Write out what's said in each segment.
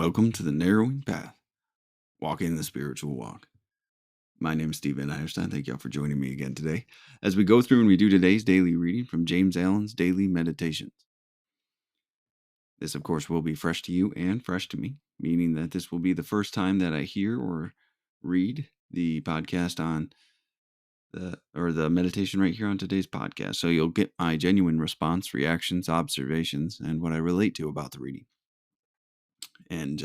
Welcome to the Narrowing Path, Walking the Spiritual Walk. My name is Stephen Eierstein. Thank y'all for joining me again today as we go through and we do today's daily reading from James Allen's Daily Meditations. This, of course, will be fresh to you and fresh to me, meaning that this will be the first time that I hear or read the podcast on the meditation right here on today's podcast. So you'll get my genuine response, reactions, observations, and what I relate to about the reading. And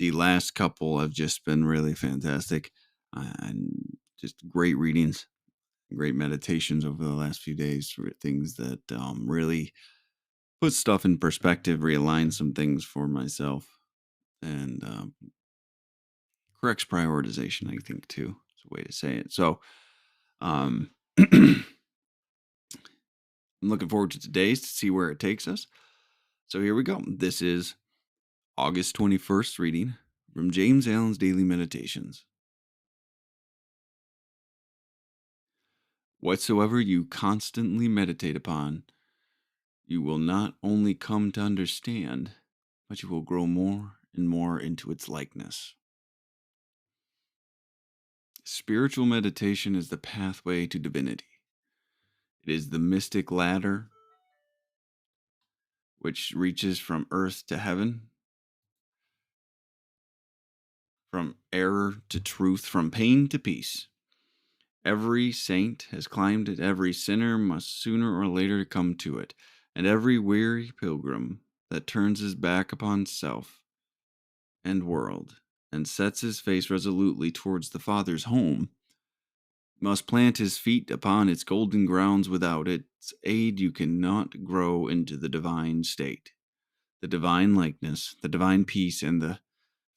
the last couple have just been really fantastic and just great readings, great meditations over the last few days, things that really put stuff in perspective, realign some things for myself, and corrects prioritization, I think, too. It's a way to say it. So I'm looking forward to today's to see where it takes us. So here we go. This is August 21st reading from James Allen's Daily Meditations. Whatsoever you constantly meditate upon, you will not only come to understand, but you will grow more and more into its likeness. Spiritual meditation is the pathway to divinity. It is the mystic ladder which reaches from earth to heaven, from error to truth, from pain to peace. Every saint has climbed it, every sinner must sooner or later come to it, and every weary pilgrim that turns his back upon self and world and sets his face resolutely towards the Father's home must plant his feet upon its golden grounds. Without its aid you cannot grow into the divine state, the divine likeness, the divine peace, and the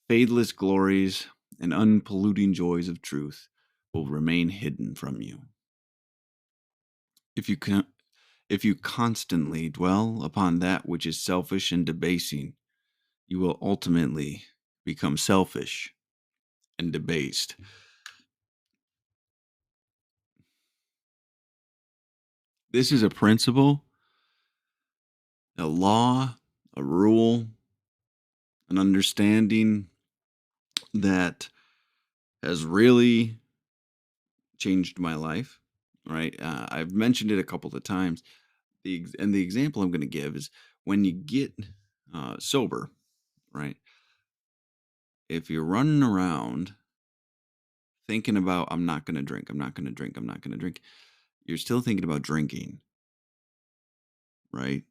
fadeless glories and unpolluting joys of truth will remain hidden from you. If you constantly dwell upon that which is selfish and debasing, you will ultimately become selfish and debased. This is a principle, a law, a rule, an understanding that has really changed my life, right? I've mentioned it a couple of times. The example I'm going to give is when you get sober, right? If you're running around thinking about, I'm not going to drink, I'm not going to drink, I'm not going to drink, you're still thinking about drinking, right?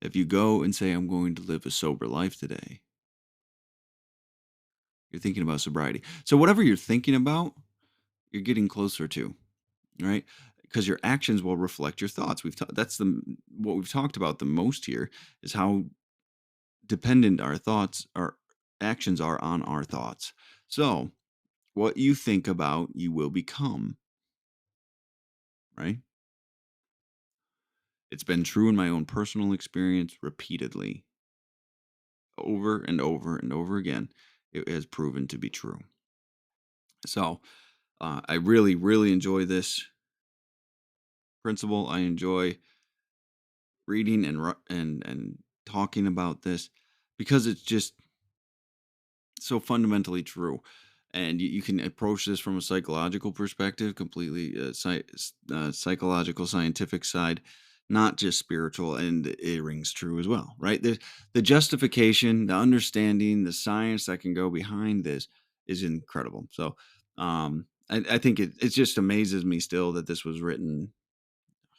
If you go and say, I'm going to live a sober life today, you're thinking about sobriety. So whatever you're thinking about, you're getting closer to, right? Because your actions will reflect your thoughts. That's what we've talked about the most here is how dependent our actions are on our thoughts. So what you think about, you will become, right? It's been true in my own personal experience repeatedly, over and over and over again. It has proven to be true. So I really, really enjoy this principle. I enjoy reading and talking about this because it's just so fundamentally true. And you can approach this from a psychological perspective, completely psychological, scientific side, not just spiritual, and it rings true as well, right? The justification, the understanding, the science that can go behind this is incredible. So I think it just amazes me still that this was written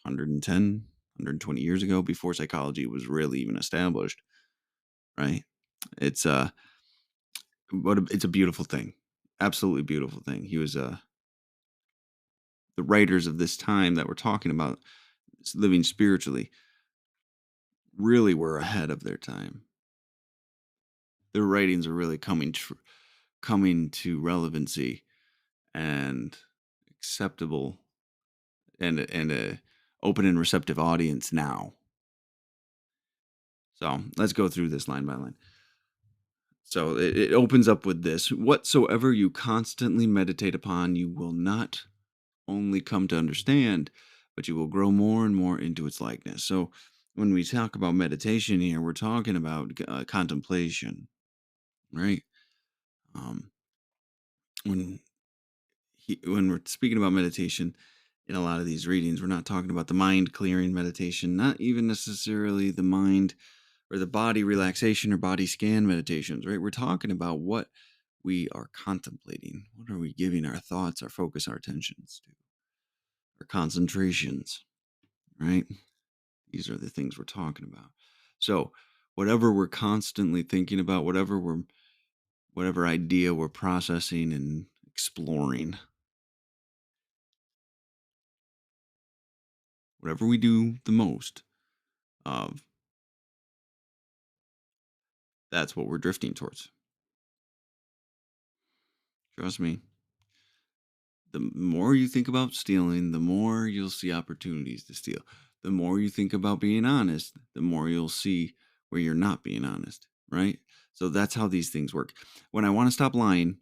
110, 120 years ago before psychology was really even established, right? It's it's a beautiful thing, absolutely beautiful thing. He was the writers of this time that we're talking about living spiritually really were ahead of their time. Their writings are really coming to relevancy and acceptable and a open and receptive audience now. So let's go through this line by line. So it opens up with this: whatsoever you constantly meditate upon, you will not only come to understand, but you will grow more and more into its likeness. So when we talk about meditation here, we're talking about contemplation, right? Um, when when we're speaking about meditation in a lot of these readings, we're not talking about the mind clearing meditation, not even necessarily the mind or the body relaxation or body scan meditations, right? We're talking about what we are contemplating. What are we giving our thoughts, our focus, our attentions to, our concentrations, right? These are the things we're talking about. So, whatever we're constantly thinking about, whatever idea we're processing and exploring, whatever we do the most of, that's what we're drifting towards. Trust me. The more you think about stealing, the more you'll see opportunities to steal. The more you think about being honest, the more you'll see where you're not being honest, right? So that's how these things work. When I want to stop lying,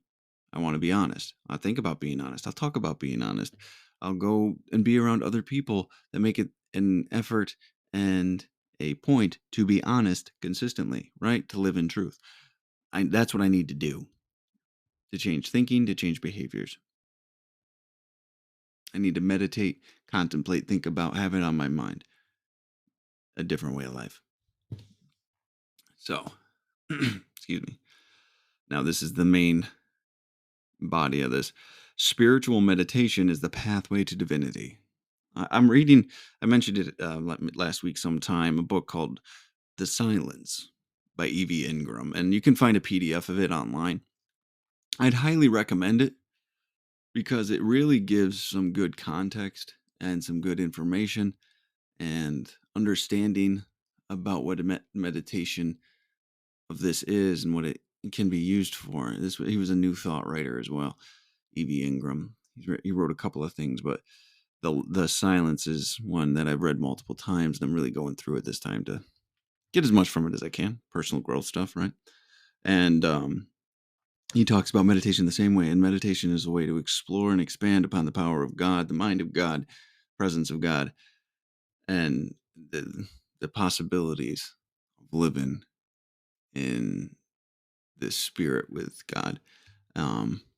I want to be honest. I'll think about being honest. I'll talk about being honest. I'll go and be around other people that make it an effort and a point to be honest consistently, right? To live in truth. That's what I need to do to change thinking, to change behaviors. I need to meditate, contemplate, think about, have it on my mind. A different way of life. So, excuse me. Now, this is the main body of this. Spiritual meditation is the pathway to divinity. I'm reading, I mentioned it last week sometime, a book called The Silence by Evie Ingram. And you can find a PDF of it online. I'd highly recommend it because it really gives some good context and some good information and understanding about what a meditation of this is and what it can be used for. He was a New Thought writer as well, E.V. Ingram. He wrote a couple of things, but the Silence is one that I've read multiple times, and I'm really going through it this time to get as much from it as I can. Personal growth stuff, right? And he talks about meditation the same way, and meditation is a way to explore and expand upon the power of God, the mind of God, presence of God, and the possibilities of living in this spirit with God,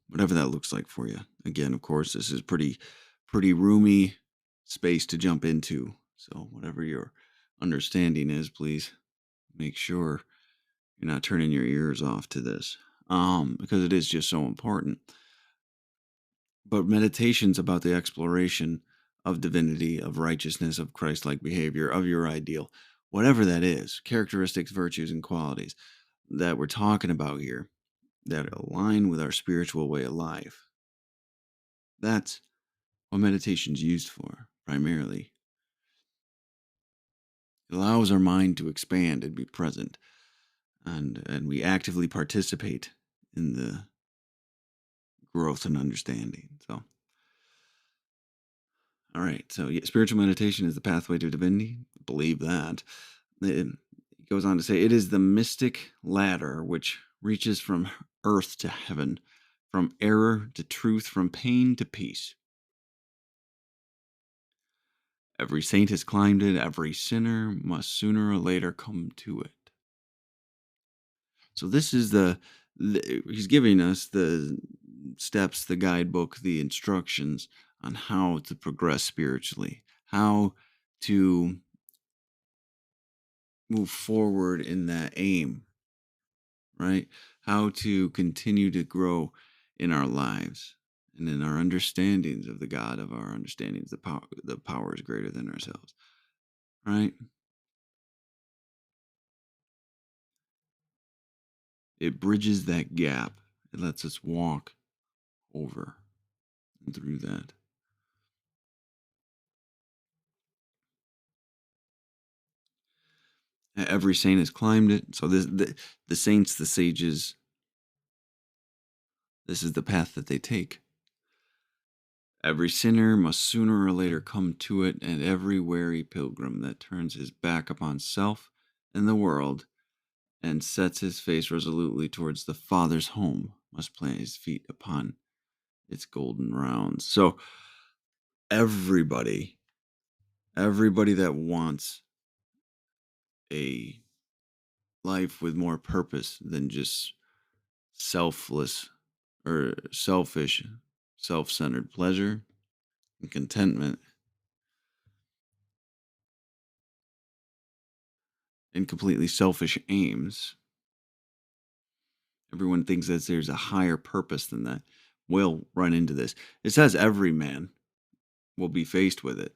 whatever that looks like for you. Again, of course, this is pretty roomy space to jump into. So whatever your understanding is, please make sure you're not turning your ears off to this, because it is just so important. But meditation's about the exploration of divinity, of righteousness, of Christ-like behavior, of your ideal, whatever that is, characteristics, virtues, and qualities that we're talking about here that align with our spiritual way of life. That's what meditation's used for, primarily. It allows our mind to expand and be present, and we actively participate in the growth and understanding. So, all right. So, yeah, spiritual meditation is the pathway to divinity. Believe that. It goes on to say, it is the mystic ladder which reaches from earth to heaven, from error to truth, from pain to peace. Every saint has climbed it, every sinner must sooner or later come to it. So this is he's giving us the steps, the guidebook, the instructions on how to progress spiritually, how to move forward in that aim, right? How to continue to grow in our lives and in our understandings of the God of our understandings. The power is greater than ourselves, right? It bridges that gap. It lets us walk over and through that. Every saint has climbed it. So the saints, the sages, this is the path that they take. Every sinner must sooner or later come to it, and every weary pilgrim that turns his back upon self and the world and sets his face resolutely towards the Father's home must plant his feet upon its golden rounds. So everybody, everybody that wants a life with more purpose than just selfless or selfish, self centered pleasure and contentment and completely selfish aims. Everyone thinks that there's a higher purpose than that. We'll run into this. It says every man will be faced with it.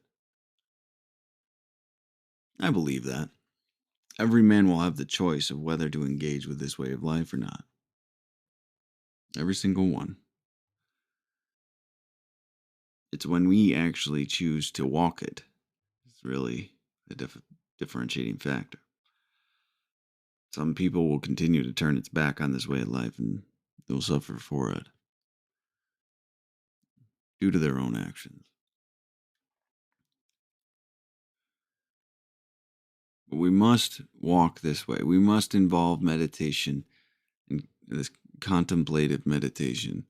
I believe that. Every man will have the choice of whether to engage with this way of life or not. Every single one. It's when we actually choose to walk it. It's really a differentiating factor. Some people will continue to turn its back on this way of life and they'll suffer for it due to their own actions. But we must walk this way. We must involve meditation and this contemplative meditation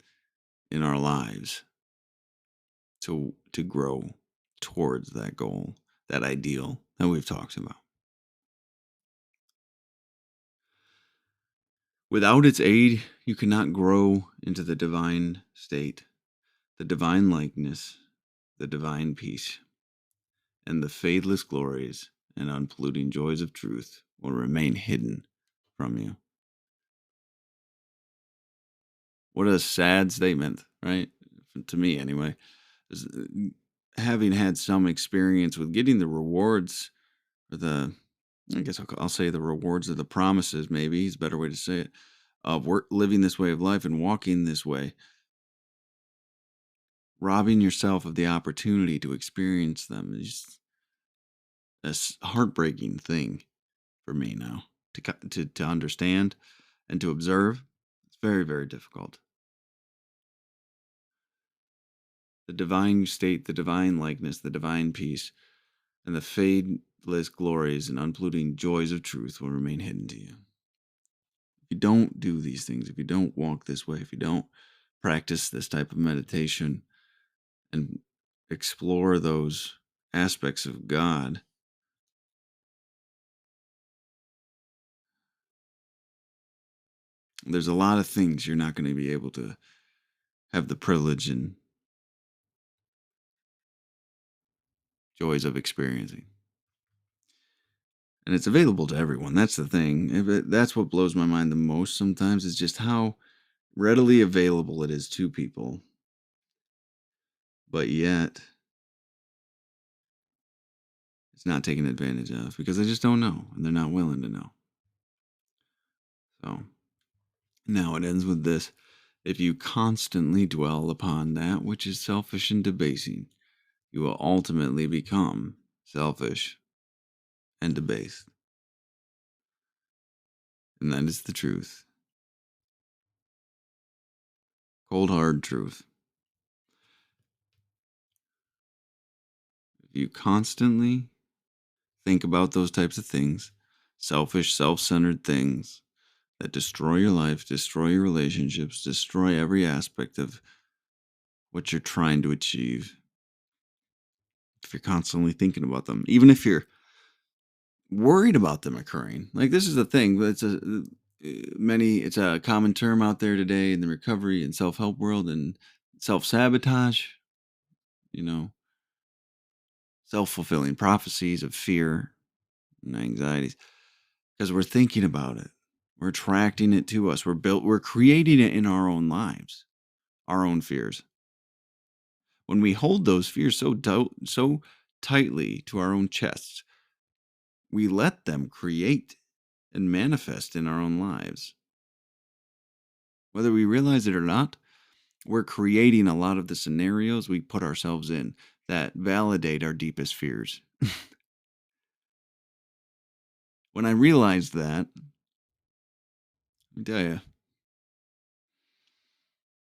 in our lives to grow towards that goal, that ideal that we've talked about. Without its aid, you cannot grow into the divine state, the divine likeness, the divine peace, and the fadeless glories and unpolluting joys of truth will remain hidden from you. What a sad statement, right? To me, anyway. Having had some experience with getting the rewards or I guess I'll say the rewards or the promises, maybe is a better way to say it, of living this way of life and walking this way, robbing yourself of the opportunity to experience them is a heartbreaking thing for me now to understand and to observe. It's very, very difficult. The divine state, the divine likeness, the divine peace, and the fadeless glories and unpolluting joys of truth will remain hidden to you. If you don't do these things, if you don't walk this way, if you don't practice this type of meditation and explore those aspects of God, there's a lot of things you're not going to be able to have the privilege and joys of experiencing. And it's available to everyone. That's the thing. That's what blows my mind the most sometimes is just how readily available it is to people. But yet, it's not taken advantage of because they just don't know and they're not willing to know. So now it ends with this. If you constantly dwell upon that which is selfish and debasing, you will ultimately become selfish and debased. And that is the truth. Cold, hard truth. If you constantly think about those types of things, selfish, self centered things that destroy your life, destroy your relationships, destroy every aspect of what you're trying to achieve, if you're constantly thinking about them, even if you're worried about them occurring. Like this is the thing, but it's a common term out there today in the recovery and self-help world and self-sabotage, you know, self-fulfilling prophecies of fear and anxieties because we're thinking about it. We're attracting it to us. We're creating it in our own lives, our own fears. When we hold those fears so tightly to our own chests, we let them create and manifest in our own lives. Whether we realize it or not, we're creating a lot of the scenarios we put ourselves in that validate our deepest fears. When I realized that, let me tell you,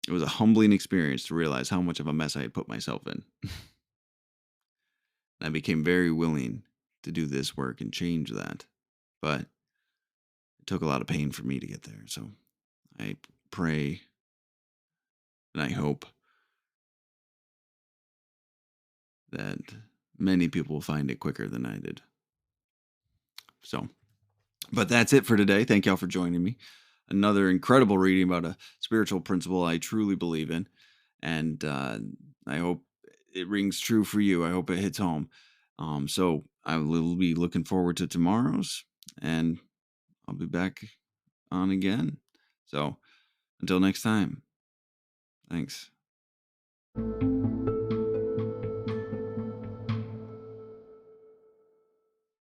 it was a humbling experience to realize how much of a mess I had put myself in. And I became very willing to do this work and change that. But it took a lot of pain for me to get there. So I pray and I hope that many people will find it quicker than I did. So But that's it for today. Thank y'all for joining me. Another incredible reading about a spiritual principle I truly believe in. And I hope it rings true for you. I hope it hits home. So I will be looking forward to tomorrow's, and I'll be back on again. So until next time, thanks.